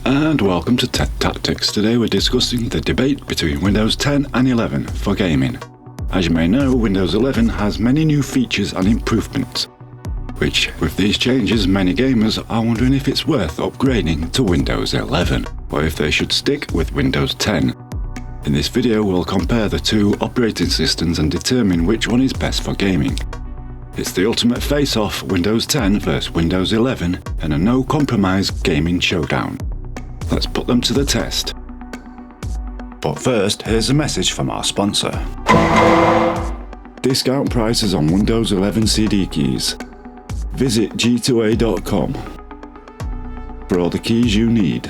And welcome to Tech Tactics. Today we're discussing the debate between Windows 10 and 11 for gaming. As you may know, Windows 11 has many new features and improvements, which, with these changes, many gamers are wondering if it's worth upgrading to Windows 11, or if they should stick with Windows 10. In this video we'll compare the two operating systems and determine which one is best for gaming. It's the ultimate face-off, Windows 10 vs Windows 11, and a no-compromise gaming showdown. Let's put them to the test. But first, here's a message from our sponsor. Discount prices on Windows 11 CD keys. Visit g2a.com for all the keys you need.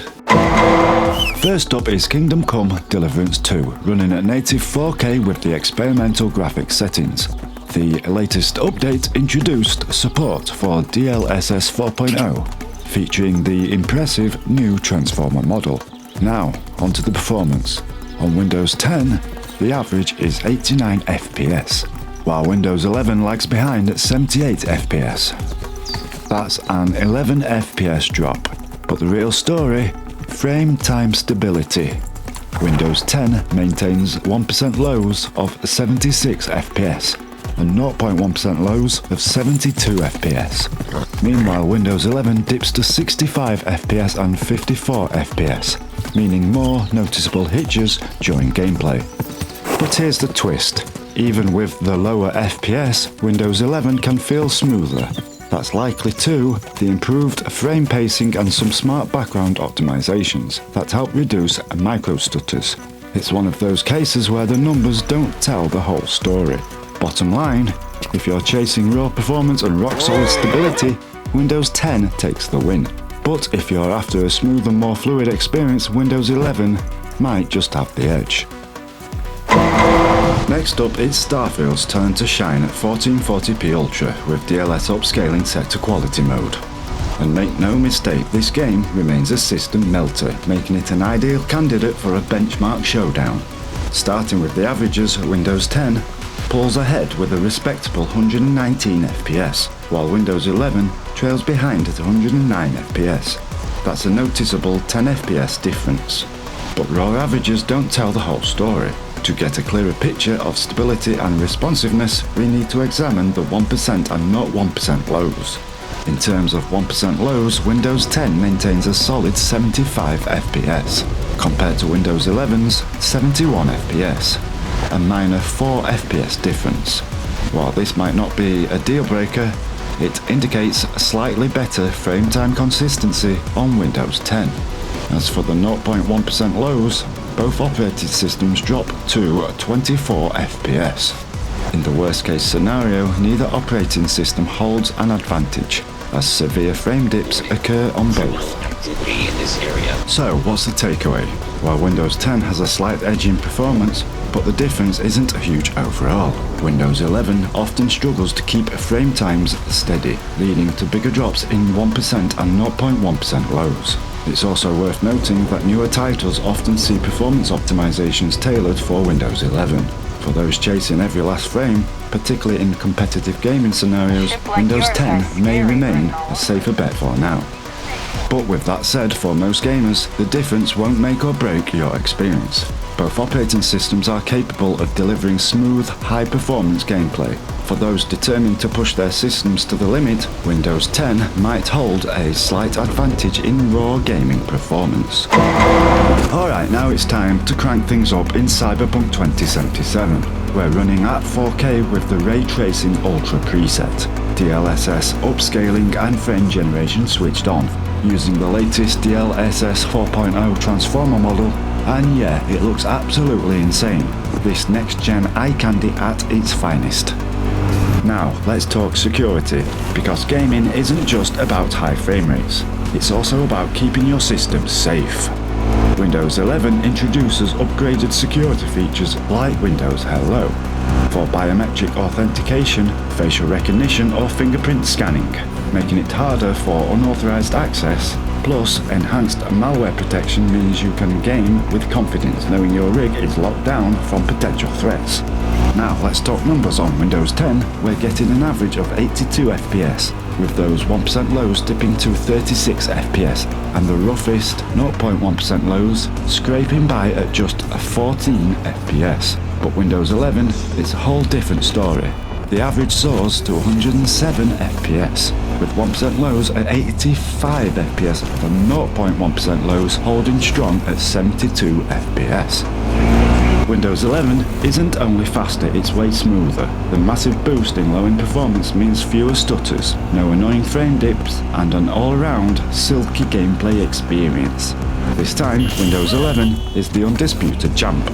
First up is Kingdom Come Deliverance 2, running at native 4K with the experimental graphics settings. The latest update introduced support for DLSS 4.0, featuring the impressive new transformer model. Now, onto the performance. On Windows 10, the average is 89 FPS, while Windows 11 lags behind at 78 FPS. That's an 11 FPS drop, but the real story, frame time stability. Windows 10 maintains 1% lows of 76 FPS and 0.1% lows of 72 FPS. Meanwhile, Windows 11 dips to 65 FPS and 54 FPS, meaning more noticeable hitches during gameplay. But here's the twist. Even with the lower FPS, Windows 11 can feel smoother. That's likely to the improved frame pacing and some smart background optimizations that help reduce micro stutters. It's one of those cases where the numbers don't tell the whole story. Bottom line, if you're chasing raw performance and rock-solid stability, Windows 10 takes the win. But if you're after a smooth and more fluid experience, Windows 11 might just have the edge. Next up is Starfield's turn to shine at 1440p Ultra with DLSS upscaling set to quality mode. And make no mistake, this game remains a system melter, making it an ideal candidate for a benchmark showdown. Starting with the averages, Windows 10 pulls ahead with a respectable 119 FPS, while Windows 11 trails behind at 109 FPS. That's a noticeable 10 FPS difference. But raw averages don't tell the whole story. To get a clearer picture of stability and responsiveness, we need to examine the 1% and not 1% lows. In terms of 1% lows, Windows 10 maintains a solid 75 FPS, compared to Windows 11's 71 FPS. A minor 4 FPS difference. While this might not be a deal breaker, it indicates a slightly better frame time consistency on Windows 10. As for the 0.1% lows, both operating systems drop to 24 FPS. In the worst case scenario, neither operating system holds an advantage, as severe frame dips occur on both. So, what's the takeaway? While Windows 10 has a slight edge in performance, but the difference isn't huge overall. Windows 11 often struggles to keep frame times steady, leading to bigger drops in 1% and 0.1% lows. It's also worth noting that newer titles often see performance optimizations tailored for Windows 11. For those chasing every last frame, particularly in competitive gaming scenarios, Windows 10 may remain a safer bet for now. But with that said, for most gamers, the difference won't make or break your experience. Both operating systems are capable of delivering smooth, high-performance gameplay. For those determined to push their systems to the limit, Windows 10 might hold a slight advantage in raw gaming performance. Alright, now it's time to crank things up in Cyberpunk 2077. We're running at 4K with the Ray Tracing Ultra preset, DLSS upscaling and frame generation switched on, using the latest DLSS 4.0 transformer model, and yeah, it looks absolutely insane. This next-gen eye candy at its finest. Now, let's talk security, because gaming isn't just about high frame rates, it's also about keeping your system safe. Windows 11 introduces upgraded security features like Windows Hello, for biometric authentication, facial recognition or fingerprint scanning, making it harder for unauthorized access. Plus, enhanced malware protection means you can game with confidence knowing your rig is locked down from potential threats. Now let's talk numbers on Windows 10. We're getting an average of 82 FPS, with those 1% lows dipping to 36 FPS and the roughest 0.1% lows scraping by at just 14 FPS. But Windows 11 is a whole different story. The average soars to 107 FPS, with 1% lows at 85 FPS and 0.1% lows holding strong at 72 FPS. Windows 11 isn't only faster, it's way smoother. The massive boost in low-end performance means fewer stutters, no annoying frame dips, and an all-around silky gameplay experience. This time, Windows 11 is the undisputed champ.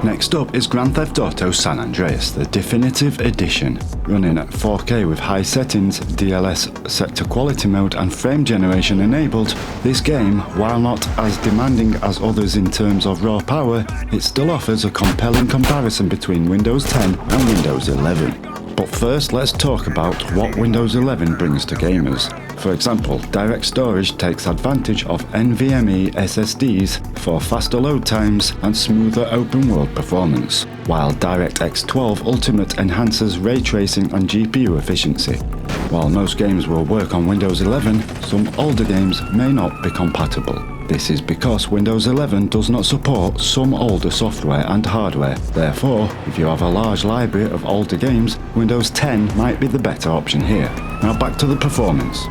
Next up is Grand Theft Auto San Andreas, the definitive edition. Running at 4K with high settings, DLS set to quality mode and frame generation enabled, this game, while not as demanding as others in terms of raw power, it still offers a compelling comparison between Windows 10 and Windows 11. But first, let's talk about what Windows 11 brings to gamers. For example, direct storage takes advantage of NVMe SSDs for faster load times and smoother open world performance, while DirectX 12 Ultimate enhances ray tracing and GPU efficiency. While most games will work on Windows 11, some older games may not be compatible. This is because Windows 11 does not support some older software and hardware. Therefore, if you have a large library of older games, Windows 10 might be the better option here. Now back to the performance,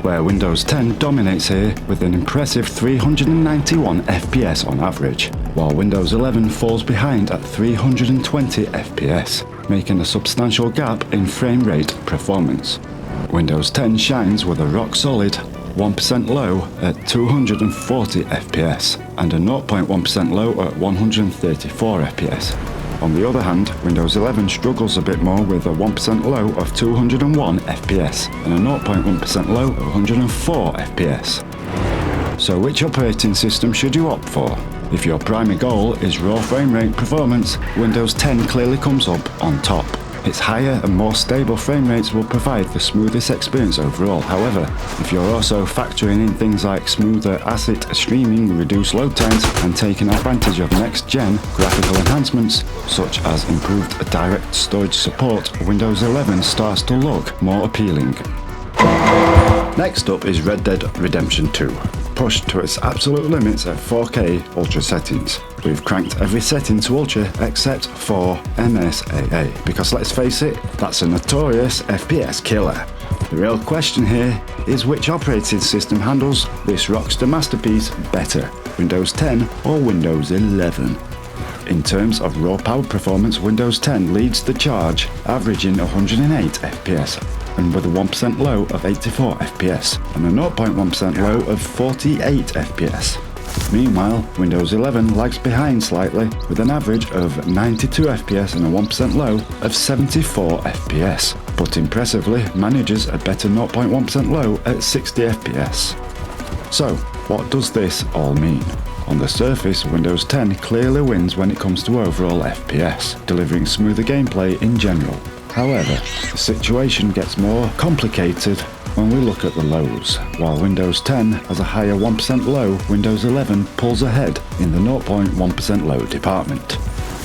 where Windows 10 dominates here with an impressive 391 FPS on average, while Windows 11 falls behind at 320 FPS, making a substantial gap in frame rate performance. Windows 10 shines with a rock-solid 1% low at 240 FPS and a 0.1% low at 134 FPS. On the other hand, Windows 11 struggles a bit more with a 1% low of 201 FPS and a 0.1% low of 104 FPS. So which operating system should you opt for? If your primary goal is raw frame rate performance, Windows 10 clearly comes up on top. Its higher and more stable frame rates will provide the smoothest experience overall. However, if you're also factoring in things like smoother asset streaming, reduced load times, and taking advantage of next-gen graphical enhancements, such as improved direct storage support, Windows 11 starts to look more appealing. Next up is Red Dead Redemption 2. Pushed to its absolute limits at 4K Ultra settings. We've cranked every setting to Ultra except for MSAA, because let's face it, that's a notorious FPS killer. The real question here is which operating system handles this rockstar masterpiece better, Windows 10 or Windows 11? In terms of raw power performance, Windows 10 leads the charge, averaging 108 FPS, and with a 1% low of 84 FPS, and a 0.1% low of 48 FPS. Meanwhile, Windows 11 lags behind slightly, with an average of 92 FPS and a 1% low of 74 FPS, but impressively manages a better 0.1% low at 60 FPS. So, what does this all mean? On the surface, Windows 10 clearly wins when it comes to overall FPS, delivering smoother gameplay in general. However, the situation gets more complicated when we look at the lows. While Windows 10 has a higher 1% low, Windows 11 pulls ahead in the 0.1% low department.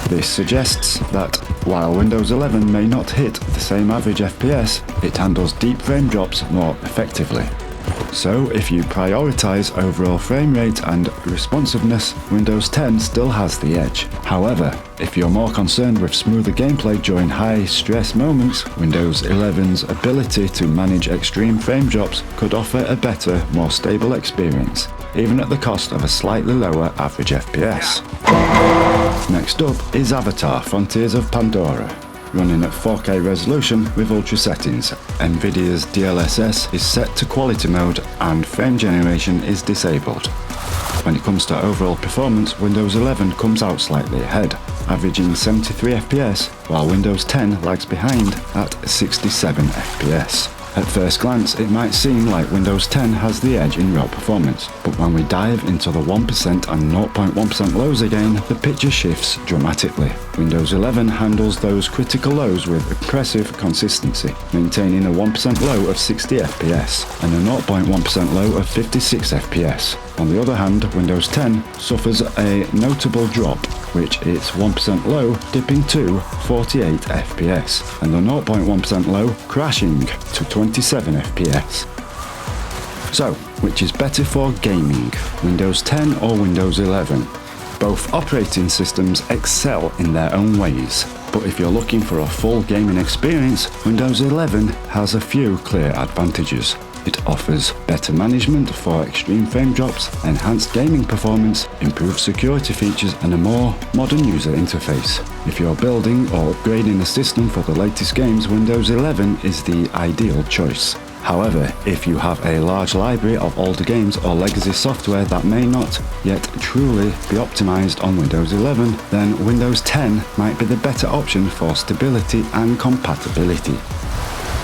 This suggests that while Windows 11 may not hit the same average FPS, it handles deep frame drops more effectively. So if you prioritize overall frame rate and responsiveness, Windows 10 still has the edge. However, if you're more concerned with smoother gameplay during high stress moments, Windows 11's ability to manage extreme frame drops could offer a better, more stable experience, even at the cost of a slightly lower average FPS. Next up is Avatar: Frontiers of Pandora. Running at 4K resolution with ultra settings, Nvidia's DLSS is set to quality mode and frame generation is disabled. When it comes to overall performance, Windows 11 comes out slightly ahead, averaging 73 FPS, while Windows 10 lags behind at 67 FPS. At first glance, it might seem like Windows 10 has the edge in raw performance, but when we dive into the 1% and 0.1% lows again, the picture shifts dramatically. Windows 11 handles those critical lows with impressive consistency, maintaining a 1% low of 60 FPS and a 0.1% low of 56 FPS. On the other hand, Windows 10 suffers a notable drop, which it's 1% low dipping to 48 FPS, and the 0.1% low crashing to 27 FPS. So, which is better for gaming, Windows 10 or Windows 11? Both operating systems excel in their own ways, but if you're looking for a full gaming experience, Windows 11 has a few clear advantages. It offers better management for extreme frame drops, enhanced gaming performance, improved security features, and a more modern user interface. If you're building or upgrading a system for the latest games, Windows 11 is the ideal choice. However, if you have a large library of older games or legacy software that may not yet truly be optimized on Windows 11, then Windows 10 might be the better option for stability and compatibility.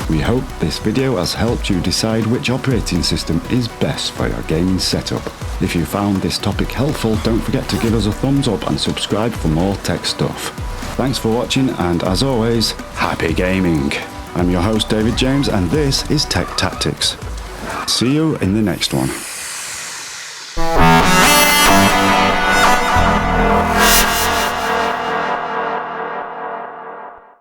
We hope this video has helped you decide which operating system is best for your gaming setup. If you found this topic helpful, don't forget to give us a thumbs up and subscribe for more tech stuff. Thanks for watching, and as always, happy gaming! I'm your host David James, and this is Tech Tactics. See you in the next one.